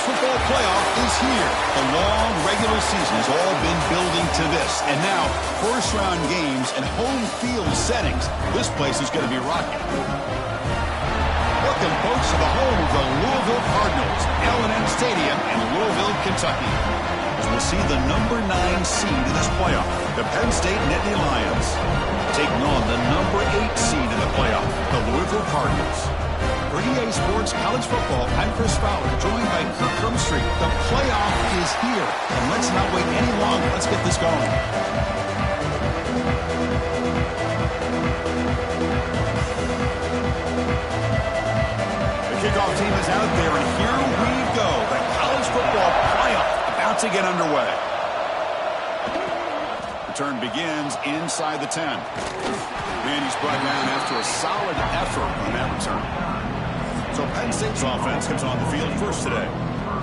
football playoff is here. The long regular season has all been building to this. And now, first-round games and home field settings. This place is going to be rocking. Welcome, folks, to the home of the Louisville Cardinals, L&M Stadium in Louisville, Kentucky. As we'll see the number 9 seed in this playoff, the Penn State Nittany Lions, taking on the number 8 seed in the playoff, the Louisville Cardinals. For EA Sports College Football, I'm Chris Fowler, joined by Kirk Crumstreet. The playoff is here, and let's not wait any longer. Let's get this going. The kickoff team is out there, and here we go. The college football playoff about to get underway. Return begins inside the 10. Mandy's brought down after a solid effort on that return. So Penn State's offense comes on the field first today.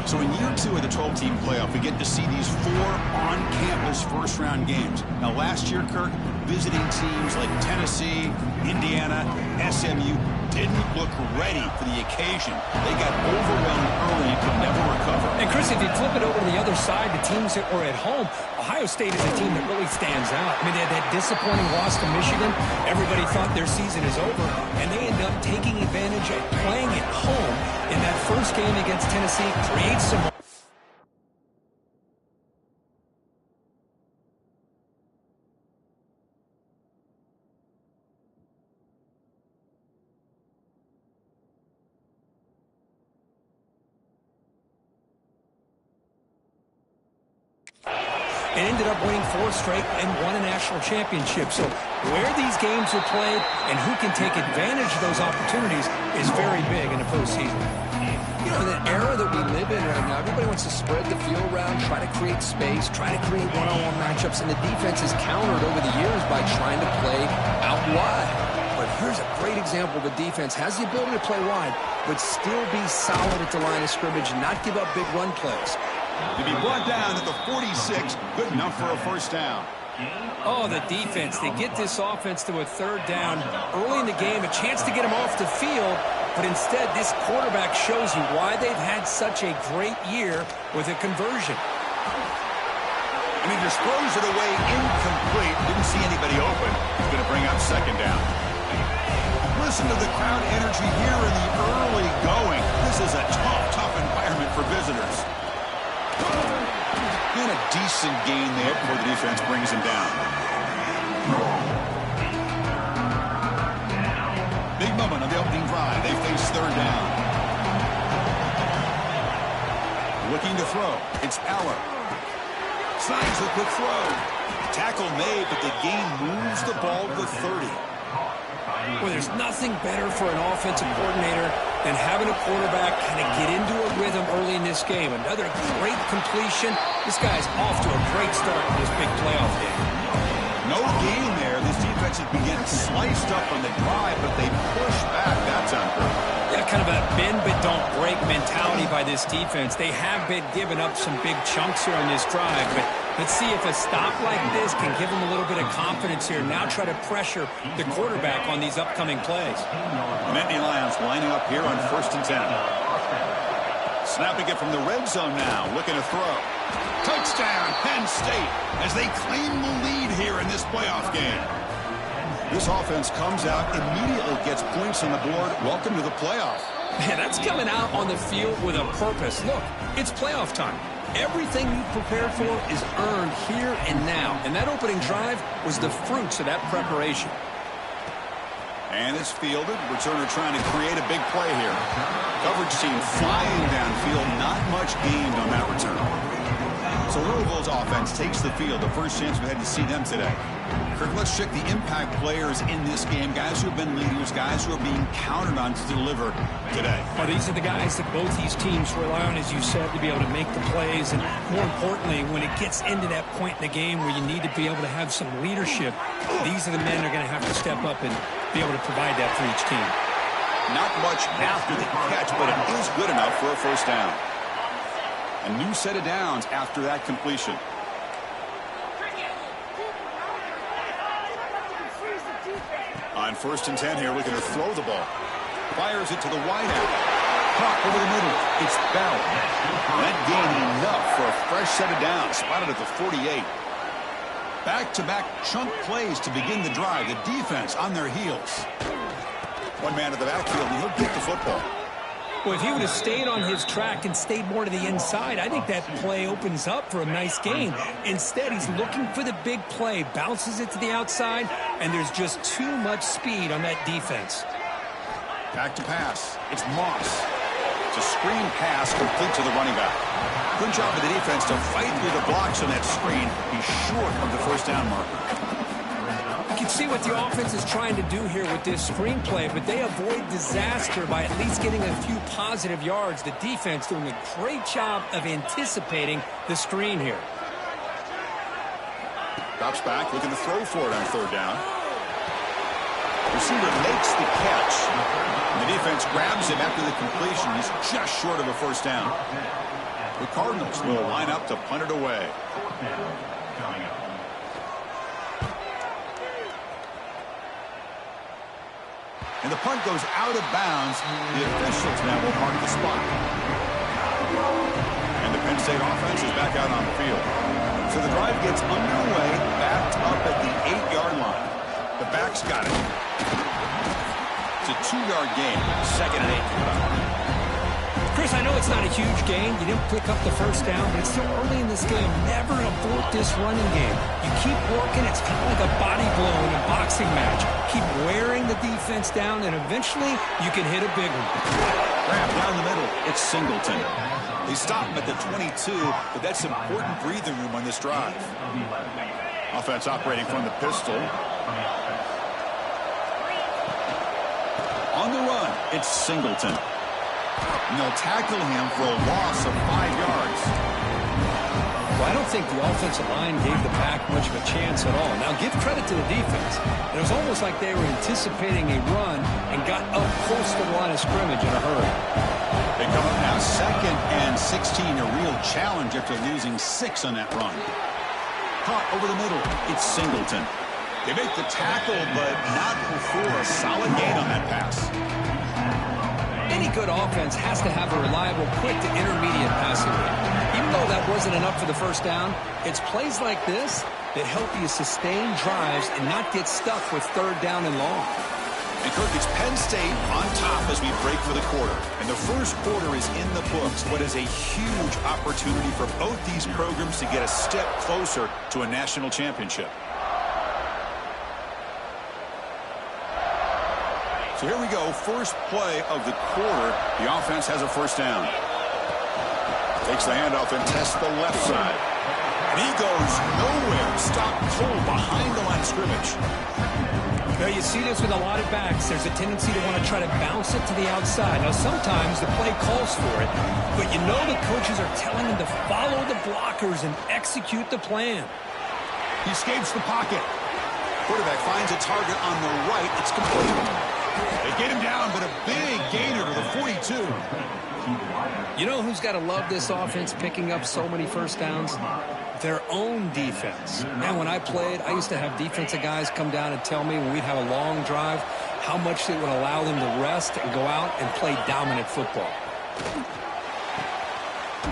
So in year 2 of the 12-team playoff, we get to see these 4 on-campus first-round games. Now, last year, Kirk, visiting teams like Tennessee, Indiana, SMU didn't look ready for the occasion. They got overwhelmed early and could never recover. And, Chris, if you flip it over to the other side, the teams that were at home, Ohio State is a team that really stands out. I mean, they had that disappointing loss to Michigan. Everybody thought their season is over, and they end up taking advantage of playing at home in that first game against Tennessee, creates some... and ended up winning 4 straight and won a national championship. So where these games are played and who can take advantage of those opportunities is very big in the postseason. You know, in the era that we live in right now, everybody wants to spread the field around, try to create space, try to create one-on-one matchups, and the defense is countered over the years by trying to play out wide. But here's a great example of a defense has the ability to play wide, but still be solid at the line of scrimmage and not give up big run plays. To be brought down at the 46, good enough for a first down. Oh, the defense. They get this offense to a 3rd down early in the game, a chance to get them off the field, but instead this quarterback shows you why they've had such a great year with a conversion. And he just throws it away incomplete. Didn't see anybody open. He's going to bring up 2nd down. Listen to the crowd energy here in the early going. This is a tough environment for visitors. And a decent gain there before the defense brings him down. Big moment on the opening drive. They face 3rd down. Looking to throw. It's Aller. Slides the quick throw. Tackle made, but the gain moves the ball to the 30. Well, there's nothing better for an offensive coordinator than having a quarterback kind of get into a rhythm early in this game. Another great completion. This guy's off to a great start in this big playoff game. No gain there. This defense has been getting sliced up on the drive, but they push back. That's on purpose. Yeah, kind of a bend but don't break mentality by this defense. They have been giving up some big chunks here on this drive, but let's see if a stop like this can give them a little bit of confidence here. Now try to pressure the quarterback on these upcoming plays. Nittany Lions lining up here on 1st and 10. Snapping it from the red zone now, looking to throw. Touchdown, Penn State, as they claim the lead here in this playoff game. This offense comes out, immediately gets points on the board. Welcome to the playoff. Man, that's coming out on the field with a purpose. Look, it's playoff time. Everything you prepared for is earned here and now. And that opening drive was the fruits of that preparation. And it's fielded. Returner trying to create a big play here. Coverage team flying downfield. Not much gained on that return. So Louisville's offense takes the field. The first chance we had to see them today. Kirk, let's check the impact players in this game. Guys who have been leaders, guys who are being counted on to deliver today. Well, these are the guys that both these teams rely on, as you said, to be able to make the plays. And more importantly, when it gets into that point in the game where you need to be able to have some leadership, these are the men that are going to have to step up and be able to provide that for each team. Not much after the catch, but it is good enough for a first down. A new set of downs after that completion. On 1st and 10 here, looking to throw the ball. Fires it to the wideout. Caught over the middle. It's Bell. That gained enough for a fresh set of downs. Spotted at the 48. Back-to-back chunk plays to begin the drive. The defense on their heels. One man at the backfield, and he'll get the football. Well, if he would have stayed on his track and stayed more to the inside, I think that play opens up for a nice gain. Instead, he's looking for the big play, bounces it to the outside, and there's just too much speed on that defense. Back to pass. It's Moss. It's a screen pass complete to the running back. Good job of the defense to fight through the blocks on that screen. He's short of the first down marker. You can see what the offense is trying to do here with this screenplay, but they avoid disaster by at least getting a few positive yards. The defense doing a great job of anticipating the screen here. Drops back, looking to throw for it on third down. Receiver makes the catch. And the defense grabs him after the completion. He's just short of a first down. The Cardinals will line up to punt it away. And the punt goes out of bounds. The officials now will mark the spot. And the Penn State offense is back out on the field. So the drive gets underway, backed up at the 8-yard line. The back's got it. It's a 2-yard gain. Second and 8. Chris, I know it's not a huge gain. You didn't pick up the first down, but it's still early in this game. Never abort this running game. You keep working. It's kind of like a body blow in a boxing match. Keep wearing the defense down, and eventually you can hit a big one. Grab down the middle. It's Singleton. They stop him at the 22, but that's important breathing room on this drive. Offense operating from the pistol. On the run, it's Singleton. And they'll tackle him for a loss of 5 yards. Well, I don't think the offensive line gave the back much of a chance at all. Now, give credit to the defense. It was almost like they were anticipating a run and got up close to the line of scrimmage in a hurry. They come up now 2nd and 16, a real challenge after losing 6 on that run. Caught over the middle, it's Singleton. They make the tackle, but not before a solid gain on that pass. Any good offense has to have a reliable, quick to intermediate passing game. Even though that wasn't enough for the first down, it's plays like this that help you sustain drives and not get stuck with third down and long. And Kirk, it's Penn State on top as we break for the quarter. And the first quarter is in the books. What is a huge opportunity for both these programs to get a step closer to a national championship. So here we go, first play of the quarter. The offense has a first down. Takes the handoff and tests the left side. And he goes nowhere. Stopped cold behind the line of scrimmage. Now you see this with a lot of backs. There's a tendency to want to try to bounce it to the outside. Now sometimes the play calls for it, but you know the coaches are telling him to follow the blockers and execute the plan. He escapes the pocket. Quarterback finds a target on the right. It's complete. They get him down, but a big gainer to the 42. You know who's got to love this offense picking up so many first downs? Their own defense. Man, when I played, I used to have defensive guys come down and tell me when we'd have a long drive how much it would allow them to rest and go out and play dominant football.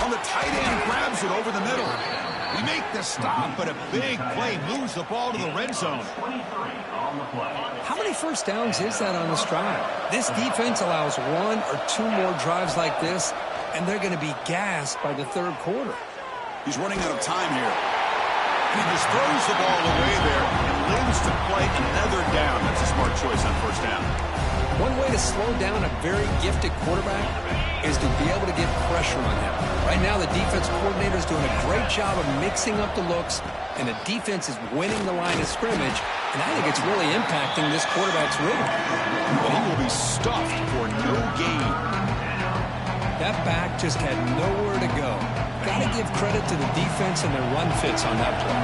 On the tight end, grabs it over the middle. We make the stop, but a big play moves the ball to the red zone. How many first downs is that on this drive? This defense allows 1 or 2 more drives like this, and they're going to be gassed by the third quarter. He's running out of time here. He just throws the ball away there and lives to play another down. That's a smart choice on first down. One way to slow down a very gifted quarterback is to be able to get pressure on him. Right now, the defense coordinator is doing a great job of mixing up the looks, and the defense is winning the line of scrimmage, and I think it's really impacting this quarterback's rhythm. But he will be stuffed for no gain. That back just had nowhere to go. Got to give credit to the defense and their run fits on that play.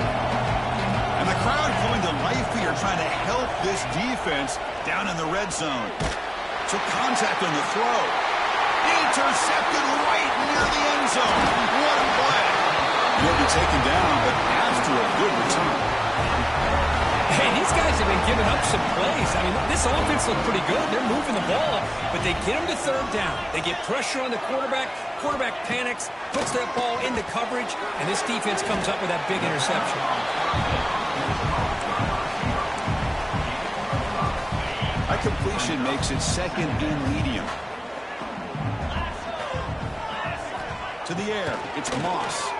And the crowd coming to life here trying to help this defense down in the red zone. Took contact on the throw. Intercepted right near the end zone. What a play. He'll be taken down, but after a good return. Hey, these guys have been giving up some plays. I mean, this offense looked pretty good. They're moving the ball, but they get them to third down. They get pressure on the quarterback. Quarterback panics, puts that ball into coverage, and this defense comes up with that big interception. A completion makes it second and medium. To the air, it's Moss.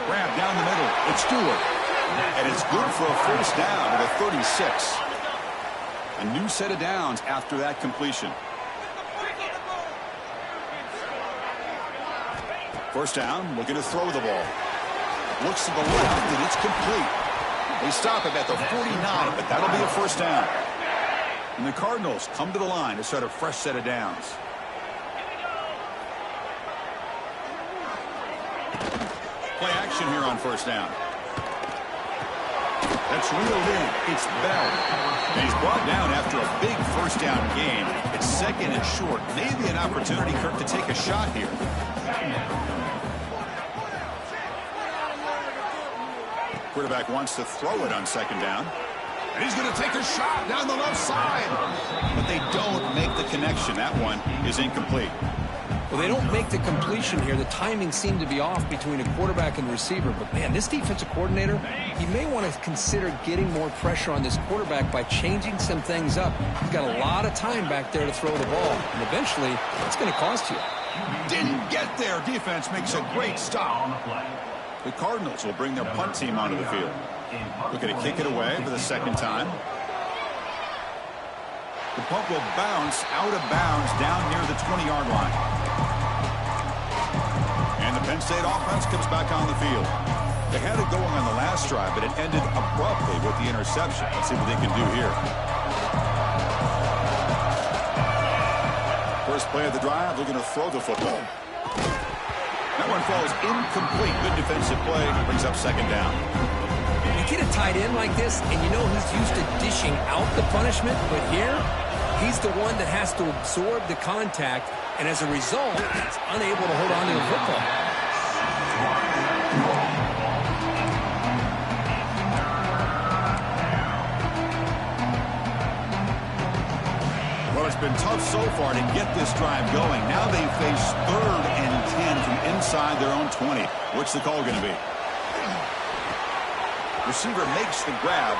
Grab down the middle, it's Stewart. And it's good for a first down at the 36. A new set of downs after that completion. First down, looking to throw the ball. Looks to the left, and it's complete. They stop him at the 49, but that'll be a first down. And the Cardinals come to the line to start a fresh set of downs. Play action here on first down. That's reeled in. It's Bell. And he's brought down after a big first down game. It's second and short. Maybe an opportunity, Kirk, to take a shot here. Quarterback wants to throw it on second down. And he's going to take a shot down the left side. But they don't make the connection. That one is incomplete. Well, they don't make the completion here. The timing seemed to be off between a quarterback and receiver. But, man, this defensive coordinator, he may want to consider getting more pressure on this quarterback by changing some things up. He's got a lot of time back there to throw the ball. And eventually, it's going to cost you. Didn't get there. Defense makes a great stop. The Cardinals will bring their punt team onto the field. Looking to kick it away for the second time. The punt will bounce out of bounds down near the 20-yard line. And the Penn State offense comes back on the field. They had it going on the last drive, but it ended abruptly with the interception. Let's see what they can do here. First play of the drive, looking to throw the football. That one falls incomplete. Good defensive play. Brings up second down. You get a tight end like this, and you know he's used to dishing out the punishment, but here, he's the one that has to absorb the contact, and as a result, he's unable to hold on to the football. Well, it's been tough so far to get this drive going. Now they face 3rd and 10 from inside their own 20. What's the call going to be? Receiver makes the grab.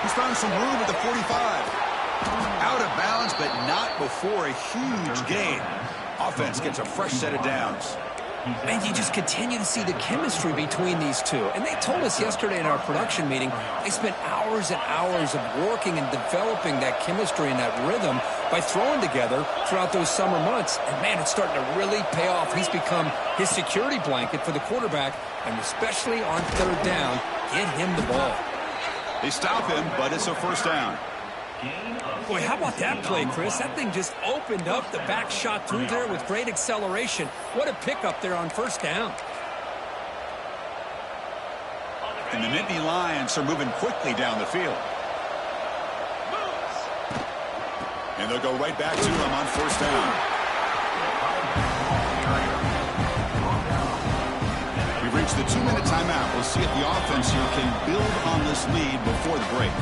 He's found some room at the 45. Out of bounds, but not before a huge gain. Offense gets a fresh set of downs. And you just continue to see the chemistry between these two. And they told us yesterday in our production meeting, they spent hours and hours of working and developing that chemistry and that rhythm by throwing together throughout those summer months. And, man, it's starting to really pay off. He's become his security blanket for the quarterback, and especially on third down, get him the ball. They stop him, but it's a first down. Boy, how about that play, Chris? That thing just opened up the back shot through there with great acceleration. What a pickup there on first down. And the Nittany Lions are moving quickly down the field. And they'll go right back to him on first down. We've reached the 2-minute timeout. We'll see if the offense here can build on this lead before the break.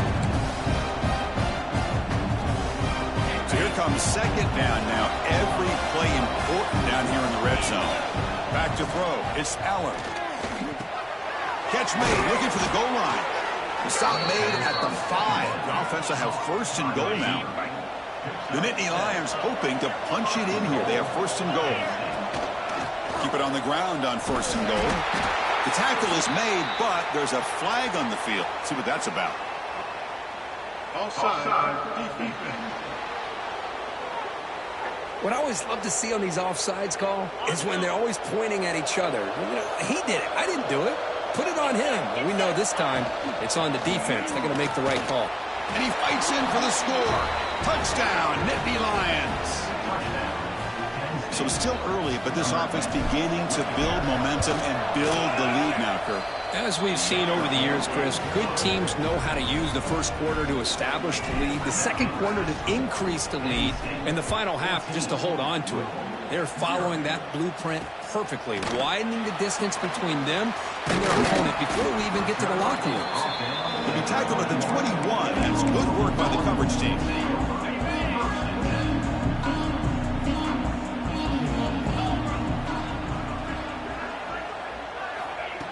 So here comes second down now. Every play important down here in the red zone. Back to throw. It's Allen. Catch made. Looking for the goal line. The stop made at the 5. The offense will have first and goal now. The Nittany Lions hoping to punch it in here. They have first and goal. Keep it on the ground on first and goal. The tackle is made, but there's a flag on the field. Let's see what that's about. Offside. What I always love to see on these offsides call is when they're always pointing at each other. You know, he did it. I didn't do it. Put it on him. But we know this time it's on the defense. They're going to make the right call. And he fights in for the score. Touchdown, Nittany Lions. So it's still early, but this offense beginning to build momentum and build the lead now, Kirk. As we've seen over the years, Chris, good teams know how to use the first quarter to establish the lead, the second quarter to increase the lead, and the final half just to hold on to it. They're following that blueprint perfectly, widening the distance between them and their opponent before we even get to the locker rooms. He'll be tackled at the 21. That's good work by the coverage team.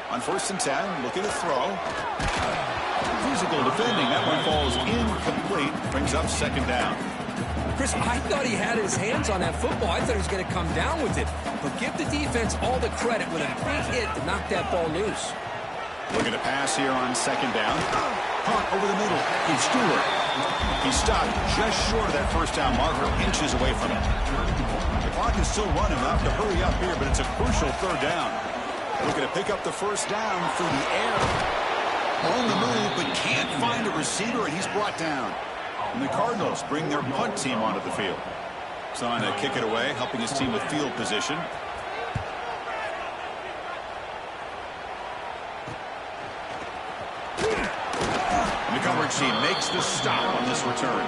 On 1st and 10, looking to throw. Physical defending. That one falls incomplete. Brings up 2nd down. Chris, I thought he had his hands on that football. I thought he was going to come down with it. But give the defense all the credit with a big hit to knock that ball loose. Looking to pass here on 2nd down. Hunt over the middle. He's Stewart. He's stopped just short of that 1st down marker, inches away from it. The clock is still running. We'll have to hurry up here, but it's a crucial 3rd down. Looking to pick up the 1st down through the air. On the move, but can't find a receiver, and he's brought down. And the Cardinals bring their punt team onto the field. Trying to kick it away, helping his team with field position. And the coverage team makes the stop on this return.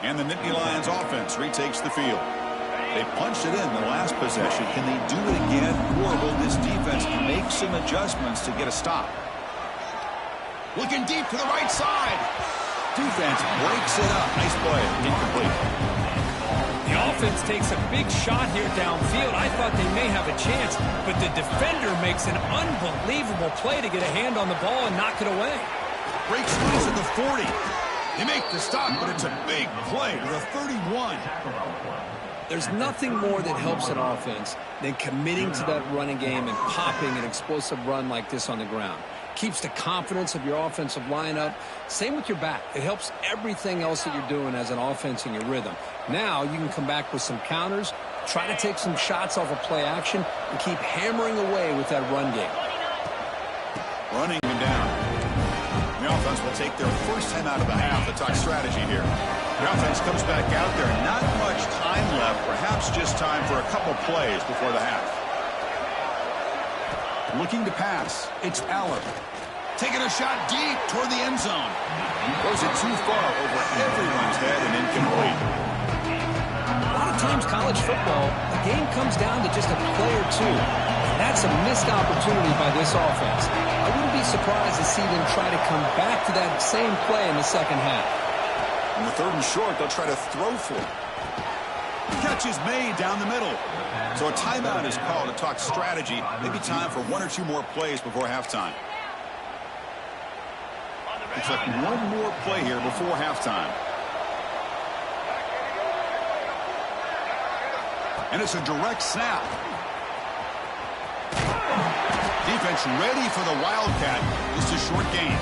And the Nittany Lions offense retakes the field. They punched it in the last possession. Can they do it again, or will this defense make some adjustments to get a stop? Looking deep to the right side. Defense breaks it up. Nice play. Incomplete. The offense takes a big shot here downfield. I thought they may have a chance, but the defender makes an unbelievable play to get a hand on the ball and knock it away. Breaks loose at the 40. They make the stop, but it's a big play to the 31. There's nothing more that helps an offense than committing to that running game and popping an explosive run like this on the ground. Keeps the confidence of your offensive lineup. Same with your back. It helps everything else that you're doing as an offense in your rhythm. Now you can come back with some counters, try to take some shots off of play action, and keep hammering away with that run game. Running him down. The offense will take their first 10 out of the half. The talk strategy here. The offense comes back out there. Not much time left. Perhaps just time for a couple plays before the half. Looking to pass. It's Aller. Taking a shot deep toward the end zone. Throws it too far over everyone's head and incomplete. A lot of times college football, the game comes down to just a play or two. That's a missed opportunity by this offense. I wouldn't be surprised to see them try to come back to that same play in the second half. On the 3rd and short, they'll try to throw for it. Catch is made down the middle. So a timeout is called to talk strategy. Maybe time for 1 or 2 more plays before halftime. Looks like one more play here before halftime. And it's a direct snap. Defense ready for the Wildcat. Just a short gain.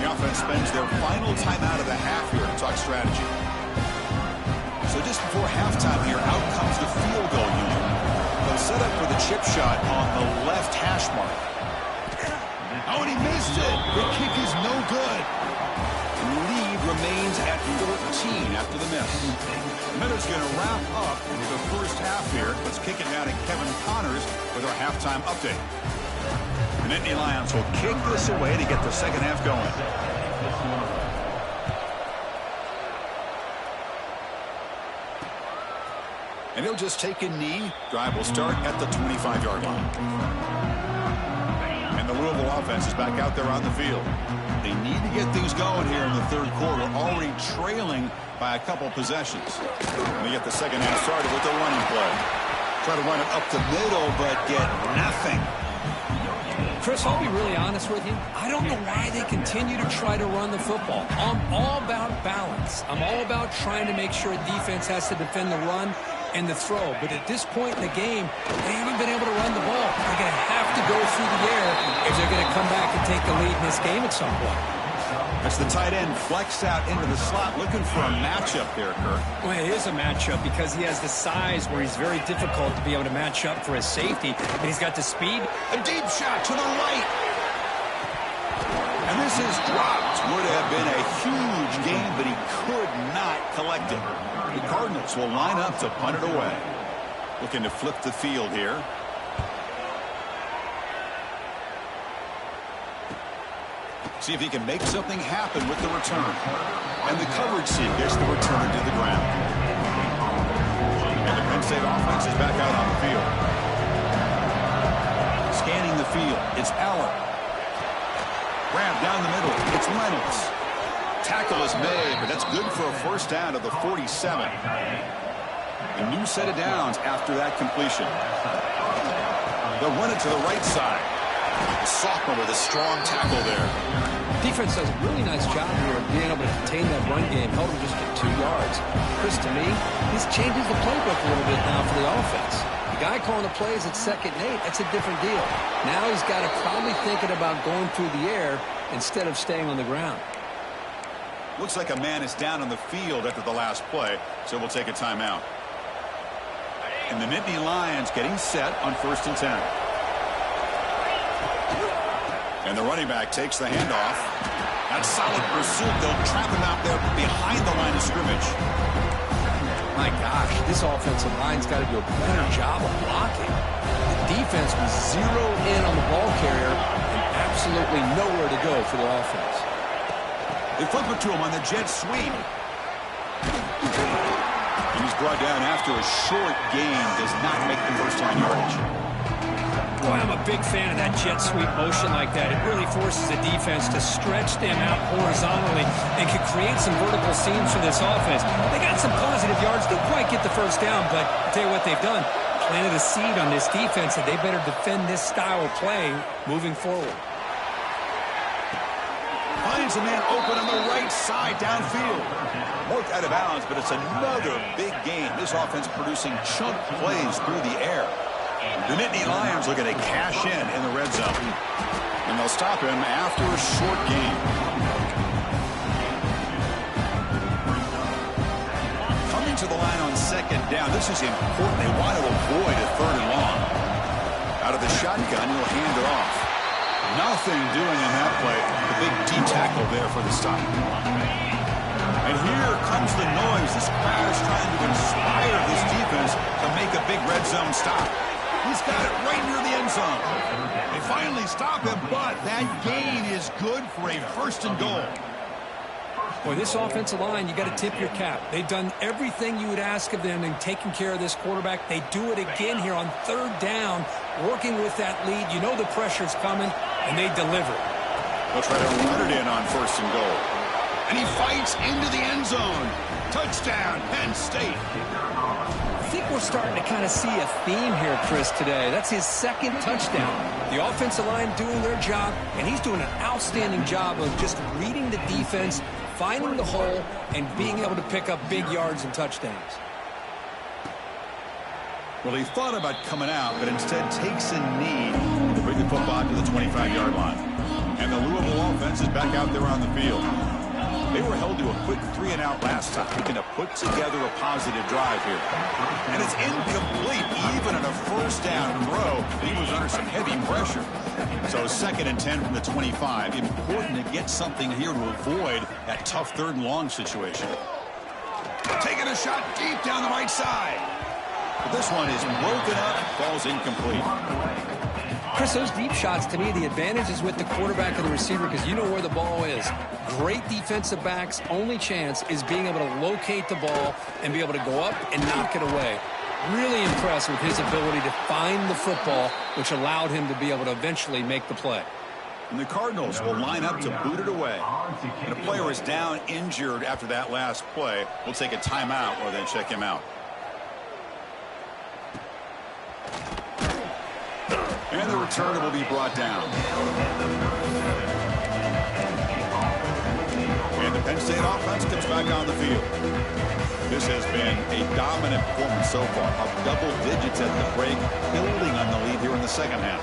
The offense spends their final timeout of the half here to talk strategy. So just before halftime here, out comes the field goal unit. They'll set up for the chip shot on the left hash mark. Oh, and he missed it. The kick is no good. And the lead remains at 14 after the miss. Miller's going to wrap up the first half here. Let's kick it down to Kevin Connors with our halftime update. The Nittany Lions will kick this away to get the second half going. And he'll just take a knee. Drive will start at the 25-yard line. And the Louisville offense is back out there on the field. They need to get things going here in the 3rd quarter, already trailing by a couple possessions. And they get the second half started with the running play. Try to run it up the middle, but get nothing. Chris, I'll be really honest with you. I don't know why they continue to try to run the football. I'm all about balance. I'm all about trying to make sure defense has to defend the run and the throw. But at this point in the game, they haven't been able to run the ball. They're going to have to go through the air if they're going to come back and take the lead in this game at some point. That's the tight end flexed out into the slot, looking for a matchup there, Kirk. Well, it is a matchup because he has the size where he's very difficult to be able to match up for his safety, and he's got the speed. A deep shot to the right. And This is dropped. Would have been a huge gain, but he could not collect it. The Cardinals will line up to punt it away. Looking to flip the field here. See if he can make something happen with the return. And the coverage team gets the return to the ground. And the Penn State offense is back out on the field. Scanning the field, it's Allen. Grab down the middle, it's Reynolds. Tackle is made, but that's good for a first down to the 47. A new set of downs after that completion. They'll run it to the right side. The sophomore with a strong tackle there. Defense does a really nice job here of being able to contain that run game. Held him just at 2 yards. Chris, to me, this changes the playbook a little bit now for the offense. The guy calling the plays at 2nd and 8, that's a different deal. Now he's got to probably thinking about going through the air instead of staying on the ground. Looks like a man is down on the field after the last play, so we'll take a timeout. And the Nittany Lions getting set on 1st and 10. And the running back takes the handoff. That's solid pursuit. They'll trap him out there behind the line of scrimmage. My gosh, this offensive line's got to do a better job of blocking. The defense was zeroed in on the ball carrier and absolutely nowhere to go for the offense. They flip it to him on the jet sweep. And he's brought down after a short gain. Does not make the first down yardage. Boy, I'm a big fan of that jet sweep motion like that. It really forces the defense to stretch them out horizontally and can create some vertical seams for this offense. They got some positive yards. Didn't quite get the first down, but I'll tell you what they've done. Planted a seed on this defense that they better defend this style of play moving forward. Finds a man open on the right side downfield. Worked out of bounds, but it's another big game. This offense producing chunk plays through the air. The Nittany Lions looking to cash in the red zone. And they'll stop him after a short game. Coming to the line on 2nd down. This is important. They want to avoid a 3rd and long. Out of the shotgun, he'll hand it off. Nothing doing in that play. The big D tackle there for the stop. And here comes the noise. This crowd is trying to inspire this defense to make a big red zone stop. He's got it right near the end zone. They finally stop him, but that gain is good for a 1st and goal. Boy, this offensive line, you got to tip your cap. They've done everything you would ask of them in taking care of this quarterback. They do it again here on 3rd down, working with that lead. You know the pressure's coming, and they deliver. They'll try to run it in on 1st and goal. And he fights into the end zone. Touchdown, Penn State. I think we're starting to kind of see a theme here, Chris, today. That's his 2nd touchdown. The offensive line doing their job, and he's doing an outstanding job of just reading the defense, finding the hole, and being able to pick up big yards and touchdowns. Well, he thought about coming out, but instead takes a knee to bring the football to the 25-yard line. And the Louisville offense is back out there on the field. They were held to a quick 3-and-out last time, looking to put together a positive drive here. And it's incomplete, even on a 1st down throw. He was under some heavy pressure. So 2nd and 10 from the 25. Important to get something here to avoid that tough 3rd and long situation. Taking a shot deep down the right side. But this one is broken up, falls incomplete. Chris, those deep shots, to me, the advantage is with the quarterback and the receiver because you know where the ball is. Great defensive backs' only chance is being able to locate the ball and be able to go up and knock it away. Really impressed with his ability to find the football, which allowed him to be able to eventually make the play. And the Cardinals will line up to boot it away. And a player is down injured after that last play. We'll take a timeout or then check him out. And the return will be brought down. And the Penn State offense comes back on the field. This has been a dominant performance so far, up double digits at the break, building on the lead here in the 2nd half.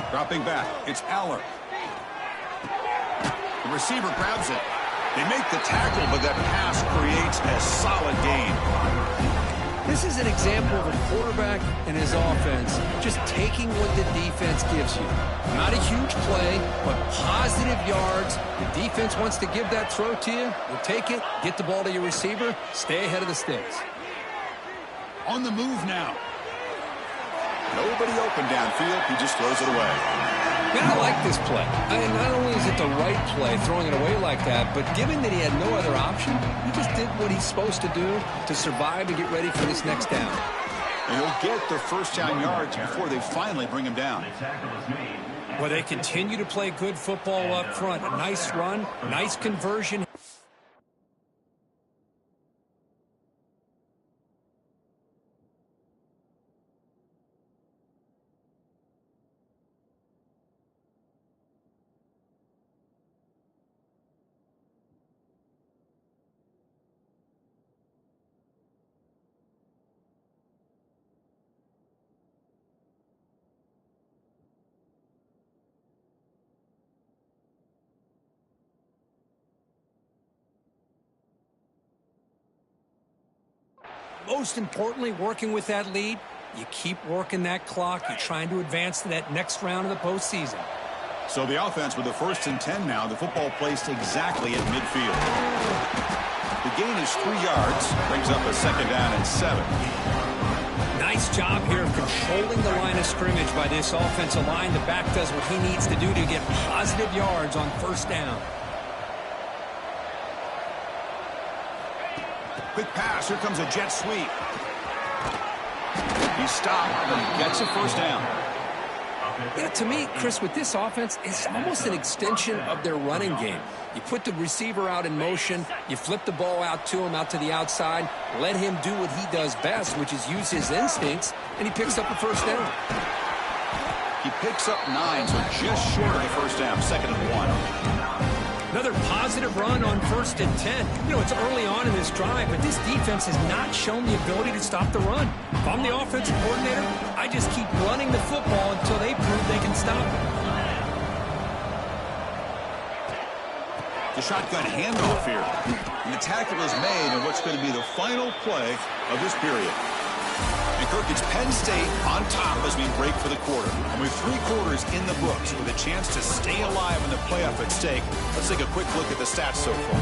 Dropping back, it's Aller. The receiver grabs it. They make the tackle, but that pass creates a solid gain. This is an example of a quarterback and his offense just taking what the defense gives you. Not a huge play, but positive yards. The defense wants to give that throw to you. You take it, get the ball to your receiver, stay ahead of the sticks. On the move now. Nobody open downfield. He just throws it away. Man, I like this play. Not only is it the right play, throwing it away like that, but given that he had no other option, he just did what he's supposed to do to survive and get ready for this next down. And he'll get their first down yards before they finally bring him down. Well, they continue to play good football up front. A nice run, nice conversion. Most importantly, working with that lead, you keep working that clock. You're trying to advance to that next round of the postseason. So the offense with the 1st and 10 now. The football placed exactly at midfield. The gain is 3 yards. Brings up a 2nd down and 7. Nice job here of controlling the line of scrimmage by this offensive line. The back does what he needs to do to get positive yards on 1st down. Quick pass. Here comes a jet sweep. He stopped, but he gets a 1st down. Yeah, to me, Chris, with this offense, it's almost an extension of their running game. You put the receiver out in motion, you flip the ball out to him, out to the outside, let him do what he does best, which is use his instincts, and he picks up a 1st down. He picks up 9, so just short of the 1st down, 2nd and 1. Another positive run on 1st and 10. You know, it's early on in this drive, but this defense has not shown the ability to stop the run. If I'm the offensive coordinator, I just keep running the football until they prove they can stop it. The shotgun handoff here. And the tackle is made in what's going to be the final play of this period. And Kirk, it's Penn State on top as we break for the quarter. And with 3 quarters in the books with a chance to stay alive in the playoff at stake, let's take a quick look at the stats so far.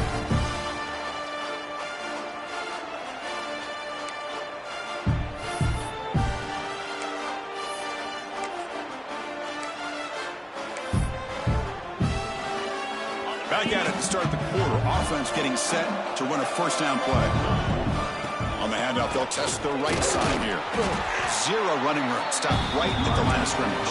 Back at it to start the quarter. Offense getting set to run a 1st down play. On the handoff, they'll test the right side here. 0 running room. Stop right at the line of scrimmage.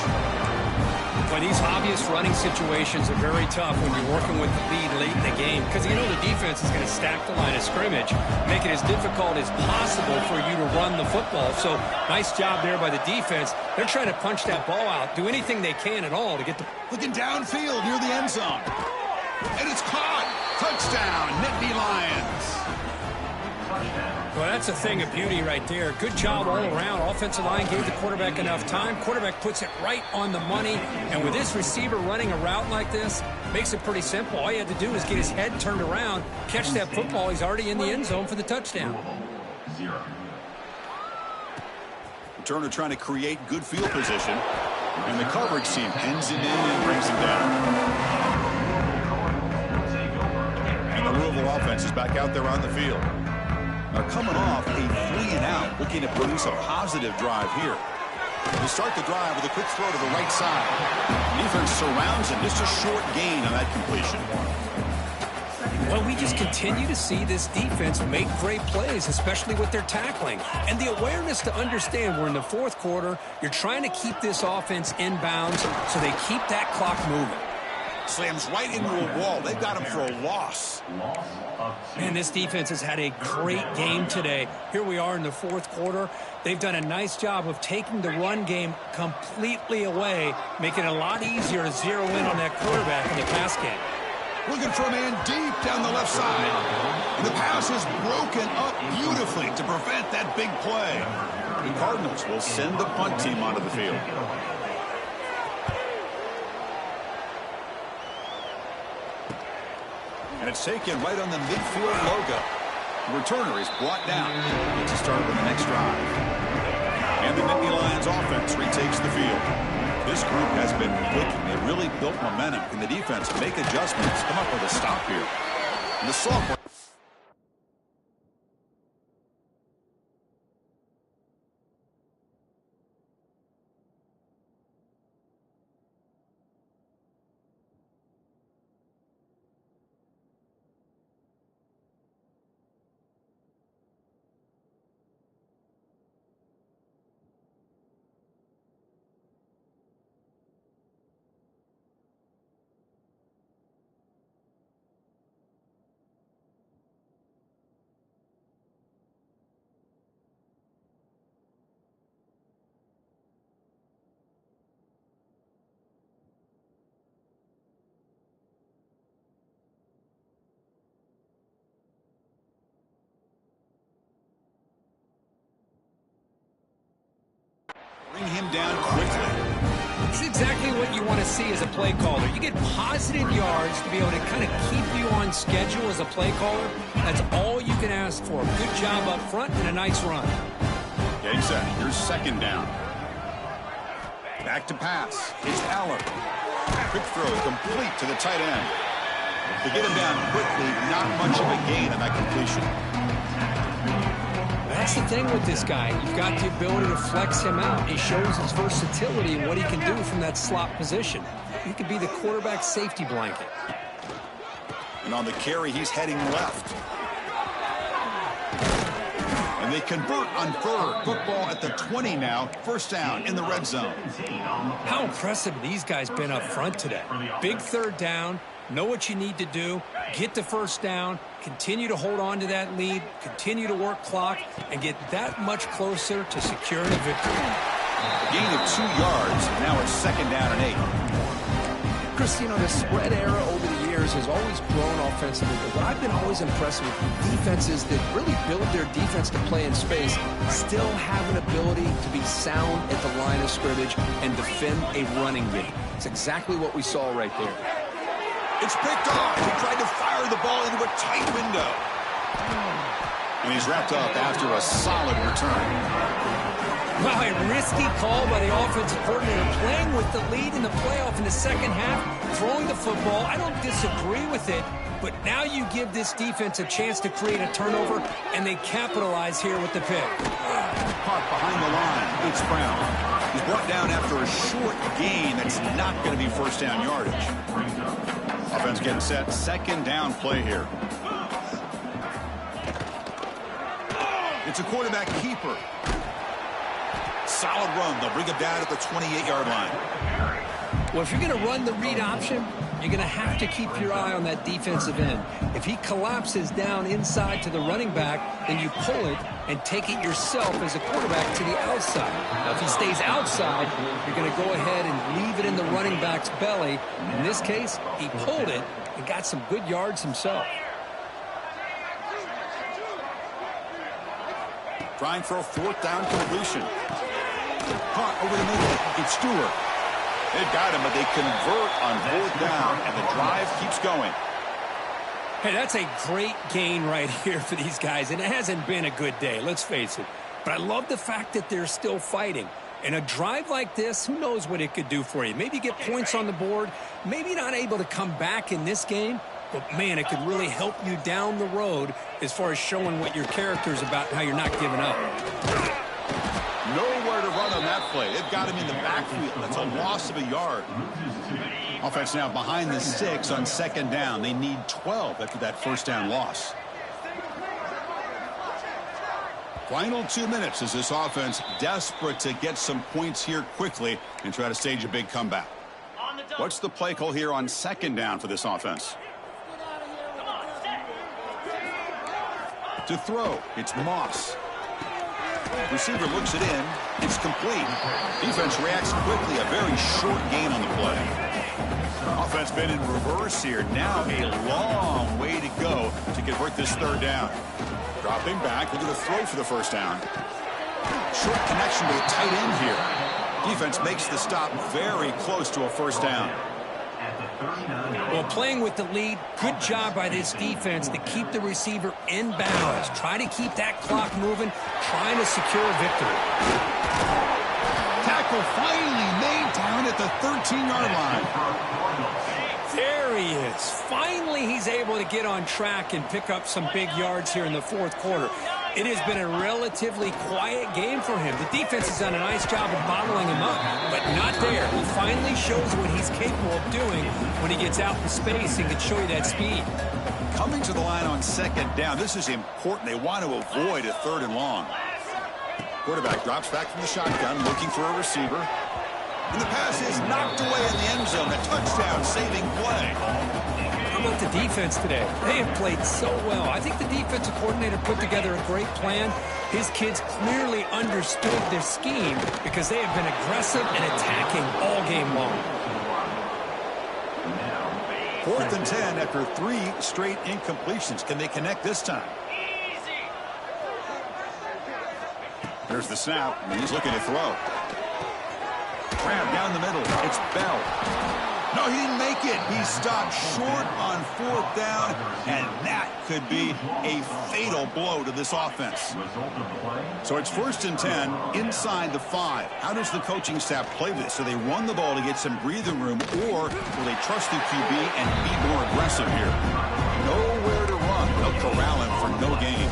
Well, these obvious running situations are very tough when you're working with the lead late in the game because you know the defense is going to stack the line of scrimmage, make it as difficult as possible for you to run the football. So nice job there by the defense. They're trying to punch that ball out, do anything they can at all to get the... Looking downfield near the end zone. And it's caught. Touchdown, Nittany Lions. Well, that's a thing of beauty right there. Good job all around. Offensive line gave the quarterback enough time. Quarterback puts it right on the money. And with this receiver running a route like this, makes it pretty simple. All you had to do is get his head turned around, catch that football. He's already in the end zone for the touchdown. Turner trying to create good field position. And the coverage team pins him in and brings him down. And the Louisville offense is back out there on the field. Now coming off a 3-and-out, looking to produce a positive drive here. They start the drive with a quick throw to the right side. Defense surrounds him. Just a short gain on that completion. Well, we just continue to see this defense make great plays, especially with their tackling. And the awareness to understand we're in the 4th quarter, you're trying to keep this offense in bounds so they keep that clock moving. Slams right into a wall. They've got him for a loss. Man, this defense has had a great game today. Here we are in the 4th quarter. They've done a nice job of taking the run game completely away, making it a lot easier to zero in on that quarterback in the pass game. Looking for a man deep down the left side. And the pass is broken up beautifully to prevent that big play. The Cardinals will send the punt team onto the field. And it's taken right on the midfield logo. The returner is brought down. Gets a start on the next drive. And the Nittany Lions offense retakes the field. This group has been clicking. They really built momentum. Can the defense make adjustments? Come up with a stop here. And the sophomore. Bring him down quickly. It's exactly what you want to see as a play caller. You get positive yards to be able to kind of keep you on schedule as a play caller. That's all you can ask for. Good job up front and a nice run. Getting set. Here's second down. Back to pass. It's Allen. Quick throw complete to the tight end. To get him down quickly, not much of a gain on that completion. That's the thing with this guy. You've got the ability to flex him out. He shows his versatility and what he can do from that slot position. He could be the quarterback safety blanket. And on the carry, he's heading left. And they convert on third. Football at the 20 now. First down in the red zone. How impressive these guys been up front today. Big third down. Know what you need to do. Get the first down. Continue to hold on to that lead. Continue to work clock. And get that much closer to securing a victory. Gain of 2 yards. Now it's second down and 8. Chris, you know, the spread era over the years has always grown offensively. But what I've been always impressed with defenses that really build their defense to play in space still have an ability to be sound at the line of scrimmage and defend a running game. It's exactly what we saw right there. It's picked off. He tried to fire the ball into a tight window. And he's wrapped up after a solid return. Well, a risky call by the offensive coordinator, playing with the lead in the playoff in the second half, throwing the football. I don't disagree with it, but now you give this defense a chance to create a turnover, and they capitalize here with the pick. Caught behind the line. It's Brown. He's brought down after a short gain that's not going to be first down yardage. Offense getting set. Second down play here. It's a quarterback keeper. Solid run. They'll bring him down at the 28-yard line. Well, if you're going to run the read option, you're going to have to keep your eye on that defensive end. If he collapses down inside to the running back, then you pull it and take it yourself as a quarterback to the outside. Now, if he stays outside, you're going to go ahead and leave it in the running back's belly. In this case, he pulled it and got some good yards himself. Trying for a fourth down completion. Caught over the middle. It's Stewart. They've got him, but they convert on fourth down, and the drive keeps going. Hey, that's a great gain right here for these guys, and it hasn't been a good day, let's face it. But I love the fact that they're still fighting. And a drive like this, who knows what it could do for you. Maybe get points on the board, maybe not able to come back in this game, but, man, it could really help you down the road as far as showing what your character's about and how you're not giving up. Nowhere to run on that play. They've got him in the backfield. That's a loss of a yard. Offense now behind the 6 on second down. They need 12 after that first down loss. Final 2 minutes as this offense desperate to get some points here quickly and try to stage a big comeback. What's the play call here on second down for this offense? To throw, it's Moss. Receiver looks it in. It's complete. Defense reacts quickly. A very short gain on the play. Offense been in reverse here. Now a long way to go to convert this third down. Dropping back. They're going to throw for the first down. Short connection to the tight end here. Defense makes the stop very close to a first down. Well, playing with the lead, good job by this defense to keep the receiver in bounds. Try to keep that clock moving, trying to secure a victory. Tackle finally made down at the 13-yard line. There he is. Finally, he's able to get on track and pick up some big yards here in the fourth quarter. It has been a relatively quiet game for him. The defense has done a nice job of bottling him up, but not there. He finally shows what he's capable of doing when he gets out in space and can show you that speed. Coming to the line on second down, this is important. They want to avoid a 3rd and long. Quarterback drops back from the shotgun, looking for a receiver. And the pass is knocked away in the end zone. A touchdown-saving play. How about the defense today? They have played so well. I think the defensive coordinator put together a great plan. His kids clearly understood their scheme because they have been aggressive and attacking all game long. 4th and 10 after 3 straight incompletions. Can they connect this time? There's the snap. He's looking to throw. Grab down the middle. It's Bell. No, he didn't make it. He stopped short on 4th down, and that could be a fatal blow to this offense. So it's 1st and 10 inside the 5. How does the coaching staff play this? So they run the ball to get some breathing room, or will they trust the QB and be more aggressive here? Nowhere to run. They'll corral him for no gain.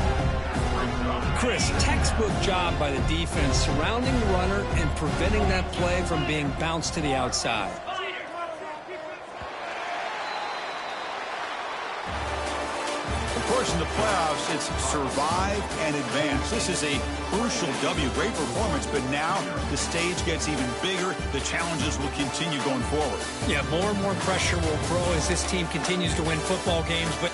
Chris, textbook job by the defense surrounding the runner and preventing that play from being bounced to the outside. Of course, in the playoffs, it's survive and advance. This is a crucial W. Great performance, but now the stage gets even bigger. The challenges will continue going forward. Yeah, more and more pressure will grow as this team continues to win football games, but